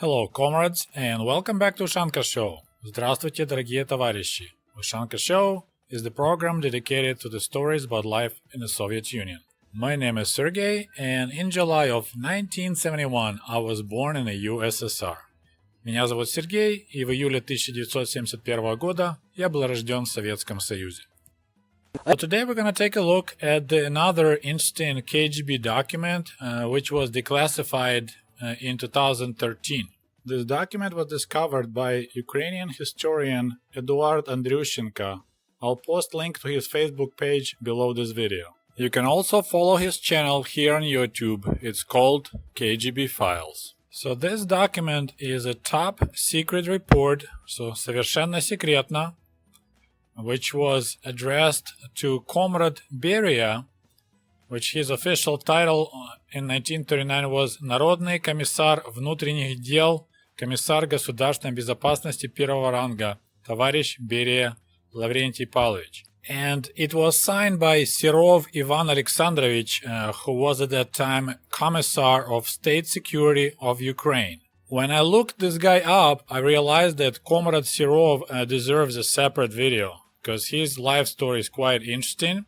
Hello, comrades, and welcome back to Ushanka Show. Здравствуйте, дорогие товарищи. Ushanka Show is the program dedicated to the stories about life in the Soviet Union. My name is Sergey, and in July of 1971 I was born in the USSR. Меня зовут Сергей, и в июле 1971 года я был рожден в Советском Союзе. So today we're going to take a look at another interesting KGB document, which was declassified in 2013. This document was discovered by Ukrainian historian Eduard Andriushenko. I'll post link to his Facebook page below this video. You can also follow his channel here on YouTube. It's called KGB Files. So this document is a top secret report, so совершенно секретно, which was addressed to Comrade Beria, which his official title in 1939 was Народный комиссар внутренних дел, комиссар государственной безопасности первого ранга, товарищ Берия Lavrentiy Pavlovich. And it was signed by Serov Ivan Alexandrovich, who was at that time Commissar of State Security of Ukraine. When I looked this guy up, I realized that Comrade Serov deserves a separate video, because his life story is quite interesting.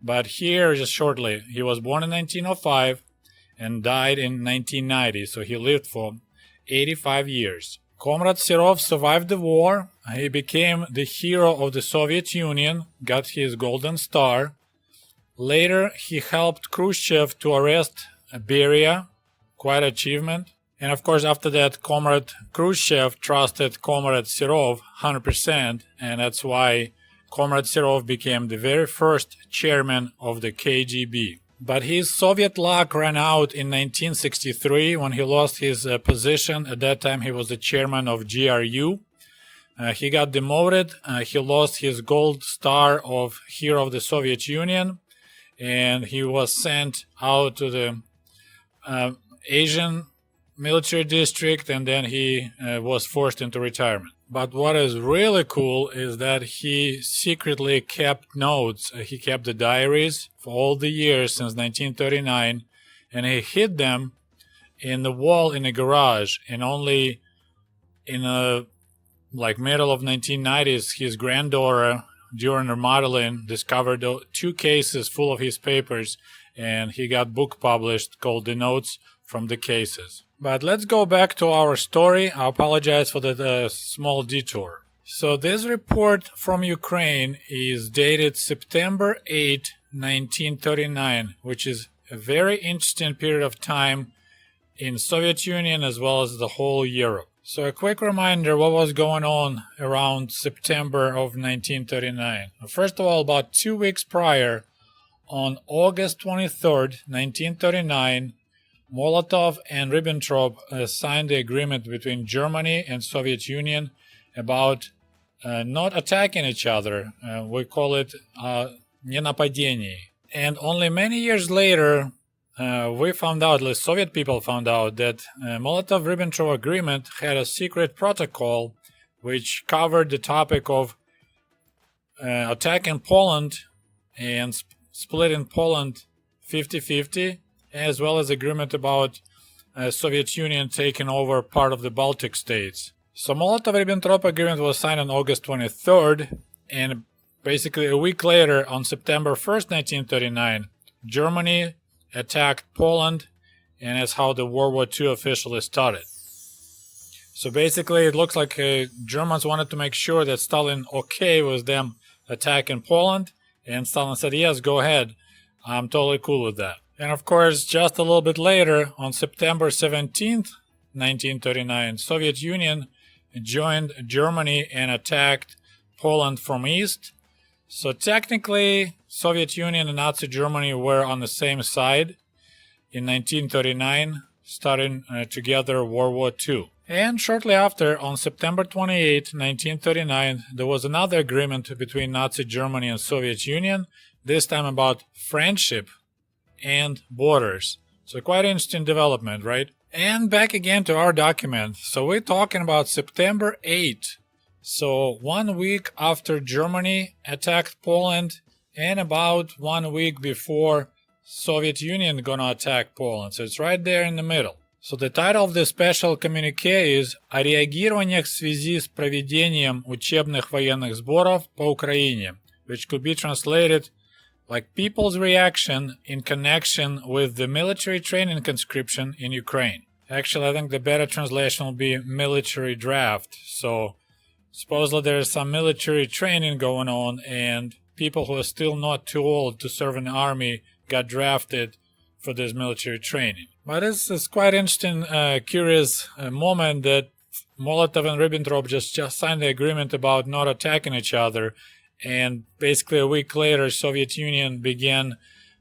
But here, just shortly, he was born in 1905 and died in 1990, so he lived for 85 years. Comrade Serov survived the war. He became the hero of the Soviet Union, got his Golden Star. Later, he helped Khrushchev to arrest Beria, quite an achievement. And of course, after that, Comrade Khrushchev trusted Comrade Serov 100%, and that's why Comrade Serov became the very first chairman of the KGB. But his Soviet luck ran out in 1963 when he lost his position. At that time, he was the chairman of GRU. He got demoted. He lost his gold star of Hero of the Soviet Union, and he was sent out to the Asian military district, and then he was forced into retirement. But what is really cool is that he secretly kept notes. He kept the diaries for all the years since 1939, and he hid them in the wall in a garage. And only in middle of 1990s, his granddaughter, during remodeling, discovered 2 cases full of his papers, and he got book published called The Notes from the Cases. But let's go back to our story. I apologize for the small detour. So this report from Ukraine is dated September 8, 1939, which is a very interesting period of time in Soviet Union as well as the whole Europe. So a quick reminder what was going on around September of 1939. First of all, about 2 weeks prior, on August 23rd, 1939, Molotov and Ribbentrop signed the agreement between Germany and Soviet Union about not attacking each other. We call it ненападение. And only many years later, we found out, at least Soviet people found out, that Molotov-Ribbentrop agreement had a secret protocol which covered the topic of attacking Poland and splitting Poland 50-50, as well as agreement about Soviet Union taking over part of the Baltic states. So Molotov-Ribbentrop agreement was signed on August 23rd, and basically a week later, on September 1st, 1939, Germany attacked Poland, and that's how the World War II officially started. So basically it looks like Germans wanted to make sure that Stalin okay with them attacking Poland, and Stalin said, yes, go ahead, I'm totally cool with that. And of course, just a little bit later, on September 17th, 1939, Soviet Union joined Germany and attacked Poland from east. So technically, Soviet Union and Nazi Germany were on the same side in 1939, starting together World War II. And shortly after, on September 28, 1939, there was another agreement between Nazi Germany and Soviet Union, this time about friendship and borders. So quite interesting development, right? And back again to our document. So we're talking about September 8. So 1 week after Germany attacked Poland, and about 1 week before Soviet Union gonna attack Poland. So it's right there in the middle. So the title of the special communique is «О реагированиях в связи с проведением учебных военных сборов по Украине», which could be translated like people's reaction in connection with the military training conscription in Ukraine. Actually, I think the better translation will be military draft. So supposedly there is some military training going on, and people who are still not too old to serve in the army got drafted for this military training. But this is quite interesting, curious moment that Molotov and Ribbentrop just signed the agreement about not attacking each other, and basically a week later Soviet Union began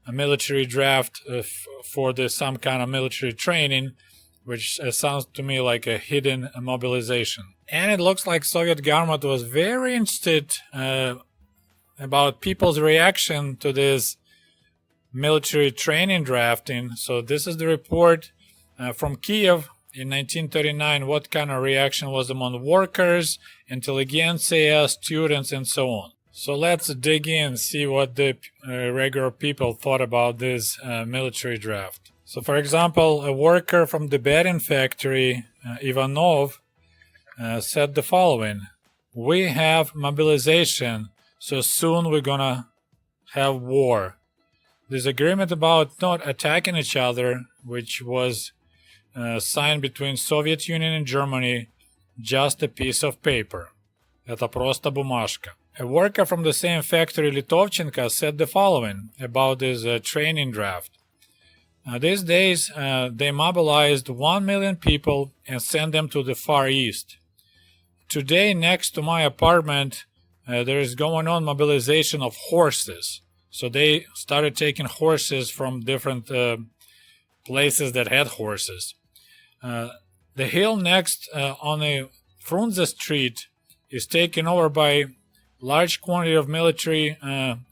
a military draft for some kind of military training, which sounds to me like a hidden mobilization. And it looks like Soviet government was very interested about people's reaction to this military training drafting. So this is the report from Kiev in 1939, what kind of reaction was among workers, intelligentsia, students, and so on. So let's dig in, see what the regular people thought about this military draft. So for example, a worker from the bedding factory, Ivanov, said the following: "We have mobilization, so soon we're gonna have war." This agreement about not attacking each other, which was signed between Soviet Union and Germany, just a piece of paper. Это просто бумажка. A worker from the same factory, Litovchenko, said the following about this training draft. These days, they mobilized 1 million people and sent them to the Far East. Today, next to my apartment, there is going on mobilization of horses. So they started taking horses from different places that had horses. The hill next on the Frunze Street is taken over by large quantity of military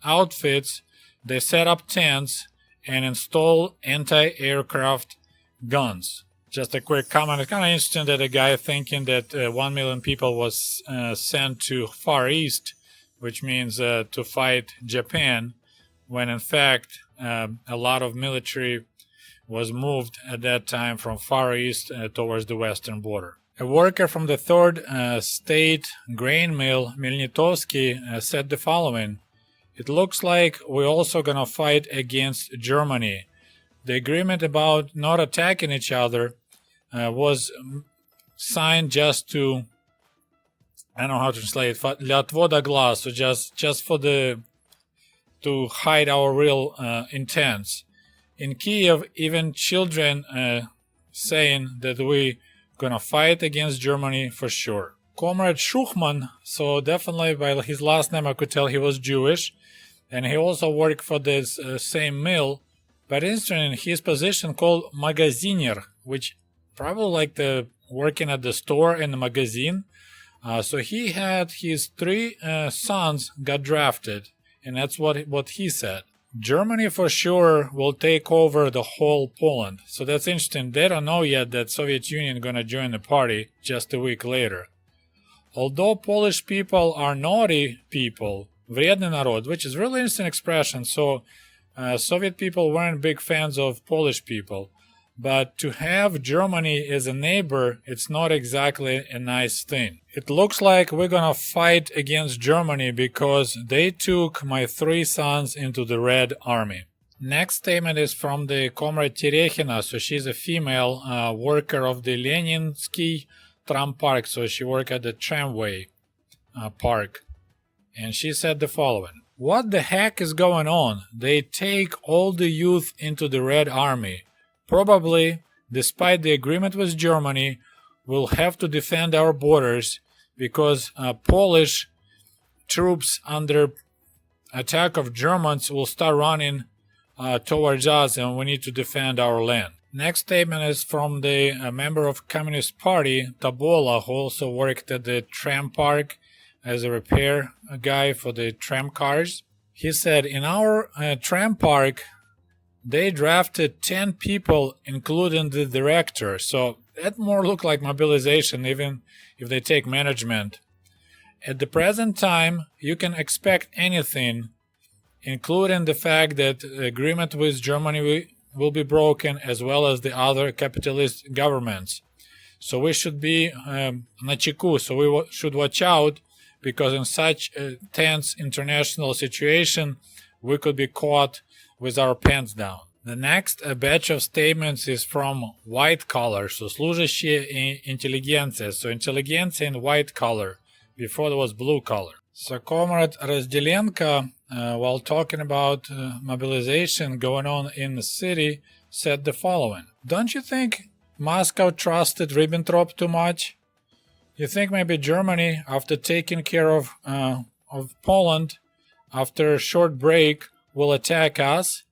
outfits. They set up tents and install anti-aircraft guns. Just a quick comment. It's kind of interesting that a guy thinking that 1 million people was sent to Far East, which means to fight Japan, when in fact a lot of military was moved at that time from Far East towards the western border. A worker from the 3rd state grain mill, Melnitovsky, said the following: "It looks like we're also going to fight against Germany. The agreement about not attacking each other was signed just to, I don't know how to translate it, для отвода глаз, so just for to hide our real intents. In Kiev, even children saying that we gonna fight against Germany for sure." Comrade Schuchman, so definitely by his last name I could tell he was Jewish, and he also worked for this same mill, but interesting, his position called magaziner, which probably like the working at the store in the magazine. So he had his 3 sons got drafted, and that's what he said. Germany for sure will take over the whole Poland. So that's interesting. They don't know yet that Soviet Union gonna join the party just a week later. Although Polish people are naughty people, вредный народ, which is really interesting expression. So Soviet people weren't big fans of Polish people. But to have Germany as a neighbor, it's not exactly a nice thing. It looks like we're gonna fight against Germany because they took my 3 sons into the Red Army. Next statement is from the comrade Terechina. So she's a female worker of the Leninsky tram park. So she worked at the tramway park. And she said the following: "What the heck is going on? They take all the youth into the Red Army. Probably, despite the agreement with Germany, we'll have to defend our borders because Polish troops under attack of Germans will start running towards us, and we need to defend our land." Next statement is from the member of Communist Party, Tabola, who also worked at the tram park as a repair guy for the tram cars. He said, "In our tram park, they drafted 10 people, including the director." So that more looked like mobilization, even if they take management. "At the present time, you can expect anything, including the fact that the agreement with Germany will be broken, as well as the other capitalist governments. So we should be на чеку, so we should watch out, because in such a tense international situation, we could be caught with our pants down. The next batch of statements is from white collar, so служащие и интеллигенция. So intelligentsia in white collar. Before there was blue collar. So Comrade Razdelenko, while talking about mobilization going on in the city, said the following. Don't you think Moscow trusted Ribbentrop too much? You think maybe Germany, after taking care of Poland, after a short break, will attack us?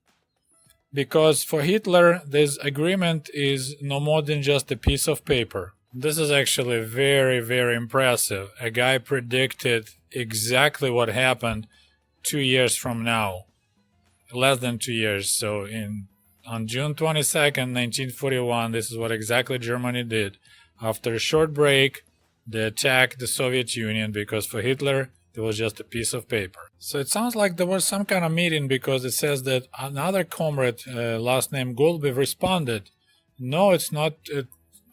Because for Hitler, this agreement is no more than just a piece of paper. This is actually very, very impressive. A guy predicted exactly what happened 2 years from now. Less than 2 years. So on June 22nd, 1941, this is what exactly Germany did. After a short break, they attacked the Soviet Union, because for Hitler, it was just a piece of paper. So it sounds like there was some kind of meeting, because it says that another comrade, last name Golubev, responded, no, it's not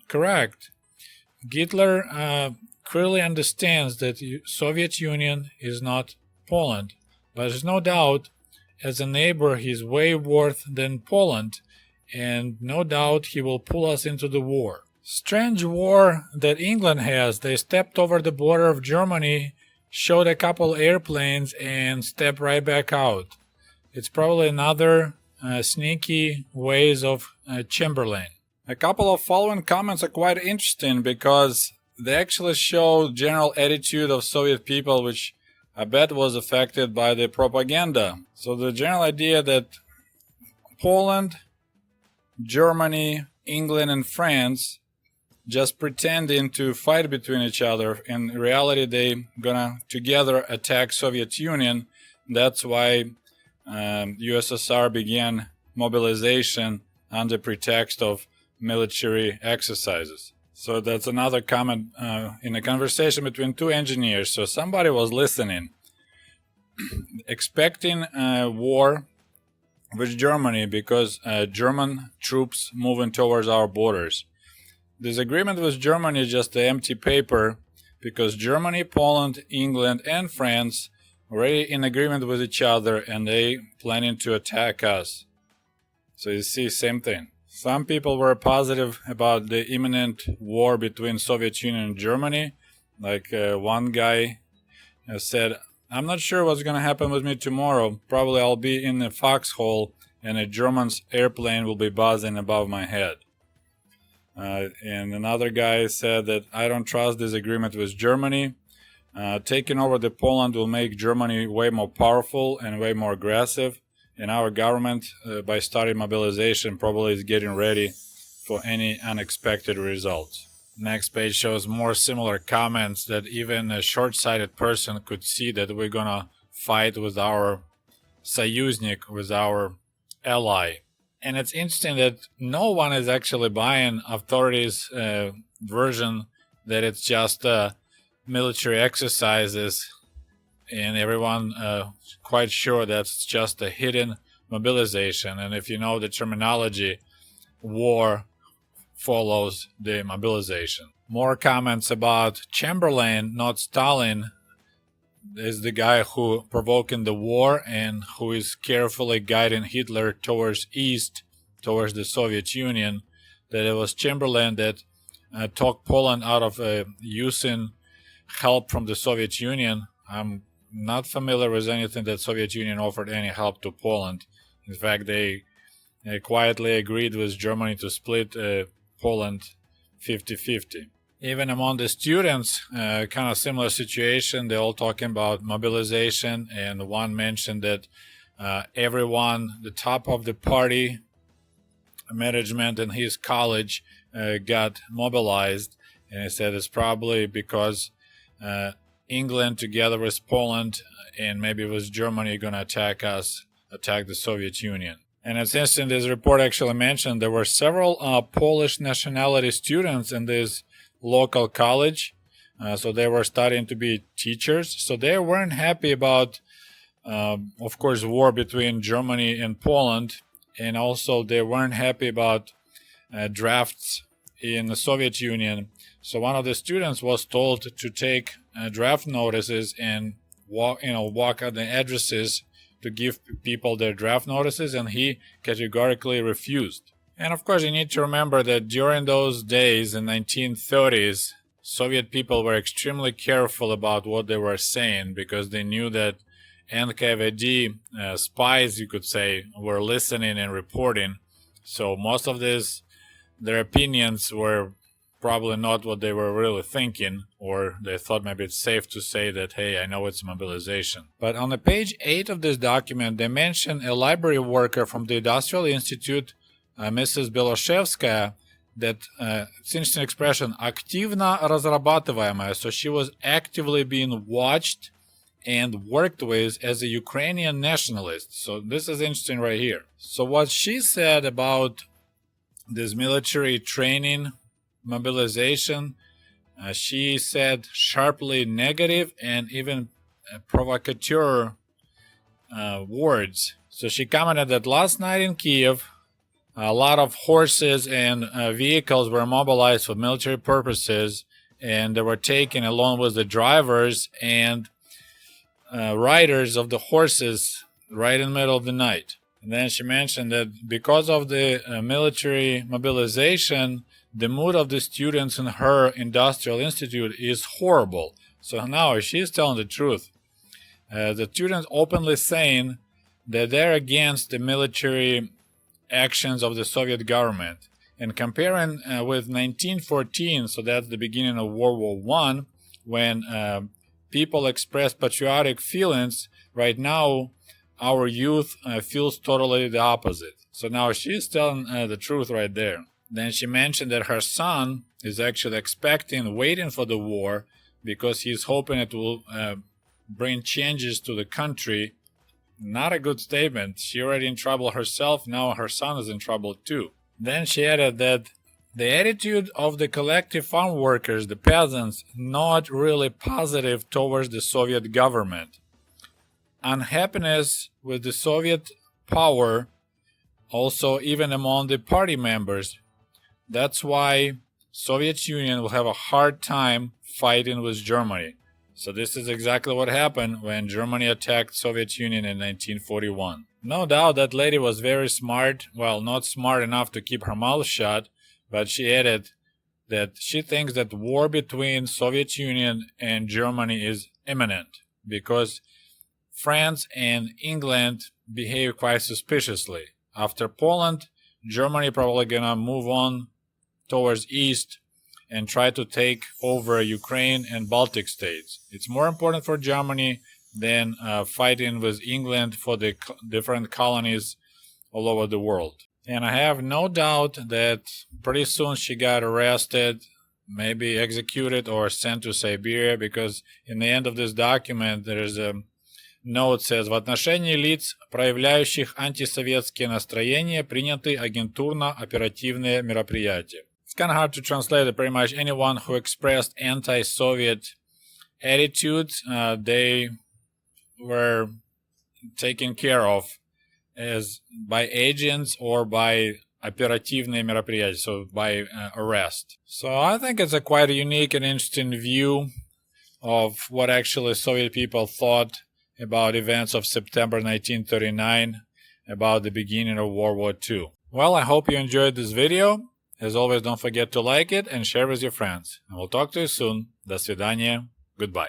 correct. Hitler clearly understands that the Soviet Union is not Poland. But there's no doubt, as a neighbor, he's way worse than Poland, and no doubt he will pull us into the war. Strange war that England has. They stepped over the border of Germany, showed a couple airplanes, and stepped right back out. It's probably another sneaky ways of Chamberlain. A couple of following comments are quite interesting, because they actually show general attitude of Soviet people, which I bet was affected by the propaganda. So the general idea that Poland, Germany, England, and France just pretending to fight between each other. In reality, they gonna together attack Soviet Union. That's why USSR began mobilization under pretext of military exercises. So that's another comment in a conversation between two engineers. So somebody was listening, expecting war with Germany, because German troops moving towards our borders. This agreement with Germany is just an empty paper, because Germany, Poland, England, and France already in agreement with each other, and they planning to attack us. So you see, same thing. Some people were positive about the imminent war between Soviet Union and Germany. Like one guy said, I'm not sure what's going to happen with me tomorrow. Probably I'll be in a foxhole and a German's airplane will be buzzing above my head. And another guy said that I don't trust this agreement with Germany. Taking over the Poland will make Germany way more powerful and way more aggressive. And our government, by starting mobilization, probably is getting ready for any unexpected results. Next page shows more similar comments that even a short-sighted person could see that we're gonna fight with our союзник, with our ally. And it's interesting that no one is actually buying authorities' version that it's just military exercises, and everyone quite sure that's just a hidden mobilization. And if you know the terminology, war follows the mobilization. More comments about Chamberlain, not Stalin, is the guy who provoking the war and who is carefully guiding Hitler towards east, towards the Soviet Union. That it was Chamberlain that talked Poland out of using help from the Soviet Union. I'm not familiar with anything that Soviet Union offered any help to Poland. In fact, they quietly agreed with Germany to split Poland 50-50. Even among the students, kind of similar situation. They're all talking about mobilization, and one mentioned that everyone, the top of the party management in his college got mobilized, and he said it's probably because England together with Poland and maybe with Germany going to attack us, attack the Soviet Union. And it's interesting, this report actually mentioned there were several Polish nationality students in this local college, so they were studying to be teachers. So they weren't happy about, of course, war between Germany and Poland. and also they weren't happy about drafts in the Soviet Union. So one of the students was told to take draft notices and walk out the addresses to give people their draft notices, and he categorically refused. And of course, you need to remember that during those days in 1930s, Soviet people were extremely careful about what they were saying, because they knew that NKVD spies, you could say, were listening and reporting. So most of their opinions were probably not what they were really thinking, or they thought maybe it's safe to say that, hey, I know it's mobilization. But on the page 8 of this document, they mention a library worker from the Industrial Institute, Mrs. Beloshevskaya, that it's an interesting expression, активно разрабатываемая. So she was actively being watched and worked with as a Ukrainian nationalist. So this is interesting right here. So what she said about this military training, mobilization, she said sharply negative and even provocateur words. So she commented that last night in Kiev, a lot of horses and vehicles were mobilized for military purposes, and they were taken along with the drivers and riders of the horses right in the middle of the night. And then she mentioned that because of the military mobilization, the mood of the students in her industrial institute is horrible. So now she's telling the truth. The students openly saying that they're against the military actions of the Soviet government. And comparing with 1914, so that's the beginning of World War I, when people express patriotic feelings, right now our youth feels totally the opposite. So now she's telling the truth right there. Then she mentioned that her son is actually waiting for the war, because he's hoping it will bring changes to the country. Not a good statement. She already in trouble herself, now her son is in trouble too. Then she added that the attitude of the collective farm workers, the peasants, not really positive towards the Soviet government. Unhappiness with the Soviet power, also even among the party members. That's why Soviet Union will have a hard time fighting with Germany. So this is exactly what happened when Germany attacked Soviet Union in 1941. No doubt that lady was very smart. Well, not smart enough to keep her mouth shut, but she added that she thinks that war between Soviet Union and Germany is imminent, because France and England behave quite suspiciously. After Poland, Germany probably gonna move on towards east and try to take over Ukraine and Baltic states. It's more important for Germany than fighting with England for the different colonies all over the world. And I have no doubt that pretty soon she got arrested, maybe executed or sent to Siberia, because in the end of this document there's a note says: в отношении лиц, проявляющих антисоветские настроения, приняты агентурно-оперативные мероприятия. It's kind of hard to translate it. Pretty much anyone who expressed anti-Soviet attitudes, they were taken care of as by agents or by оперативные мероприятия, so by arrest. So I think it's a quite unique and interesting view of what actually Soviet people thought about events of September 1939, about the beginning of World War II. Well, I hope you enjoyed this video. As always, don't forget to like it and share with your friends. And we'll talk to you soon. До свидания. Goodbye.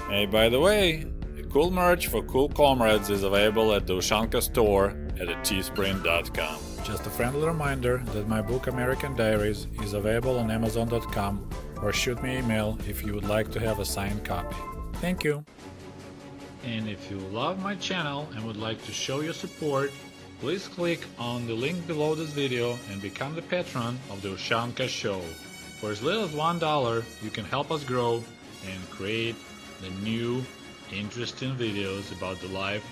Hey, by the way, cool merch for cool comrades is available at the Ushanka store at teespring.com. Just a friendly reminder that my book American Diaries is available on amazon.com, or shoot me an email if you would like to have a signed copy. Thank you! And if you love my channel and would like to show your support, please click on the link below this video and become the patron of the Ushanka Show. For as little as $1, you can help us grow and create the new, interesting videos about the life